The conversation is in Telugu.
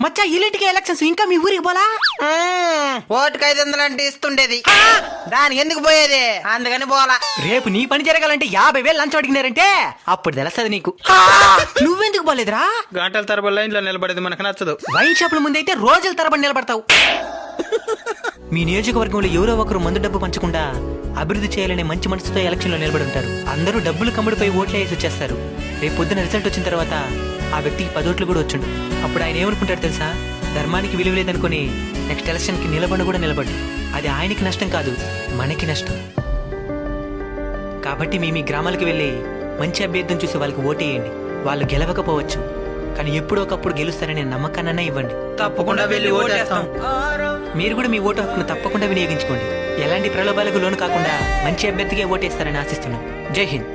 మచ్చా ఇల్లింటికి ఎలక్షన్స్ ఇంకా మీ ఊరికి పోలా? ఓటుకు 500 అంటే ఇస్తుండేది, దానికి ఎందుకు పోయేది, అందుకని పోలా. రేపు నీ పని జరగాలంటే 50,000 లంచం అడిగినారంటే అప్పుడు తెలుస్తుంది నీకు. నువ్వెందుకు పోలేదురా? గంటల తరబడి లైన్ లో నిలబడేది మనకు నచ్చదు. వైన్ షాపుల ముందైతే రోజుల తరబడి నిలబడతావు. మీ నియోజకవర్గంలో ఎవరో ఒకరు మందు డబ్బు పంచకుండా అభివృద్ధి చేయాలనే మంచి మనసుతో ఎలక్షన్ లో నిలబడి ఉంటారు. అందరూ డబ్బులు కమ్ముడిపై ఓట్లు వేసి వచ్చేస్తారు. రేపు పొద్దున రిజల్ట్ వచ్చిన తర్వాత ఆ వ్యక్తికి 10 ఓట్లు కూడా వచ్చుండు. అప్పుడు ఆయన ఏమనుకుంటాడు తెలుసా? ధర్మానికి విలువ లేదనుకుని నెక్స్ట్ ఎలక్షన్ కి కూడా నిలబడి. అది ఆయనకి నష్టం కాదు, మనకి నష్టం. కాబట్టి మీ గ్రామాలకు వెళ్ళి మంచి అభ్యర్థిని చూసి వాళ్ళకి ఓటేయండి. వాళ్ళు గెలవకపోవచ్చు, కానీ ఎప్పుడో ఒకప్పుడు గెలుస్తారనే నమ్మకాన్నైనా ఇవ్వండి. తప్పకుండా వెళ్ళి ఓటేస్తాం. మీరు కూడా మీ ఓటు హక్కును తప్పకుండా వినియోగించుకోండి. ఎలాంటి ప్రలోభాలకు లోను కాకుండా మంచి అభ్యర్థికే ఓటేస్తారని ఆశిస్తున్నాం. జై హింద్.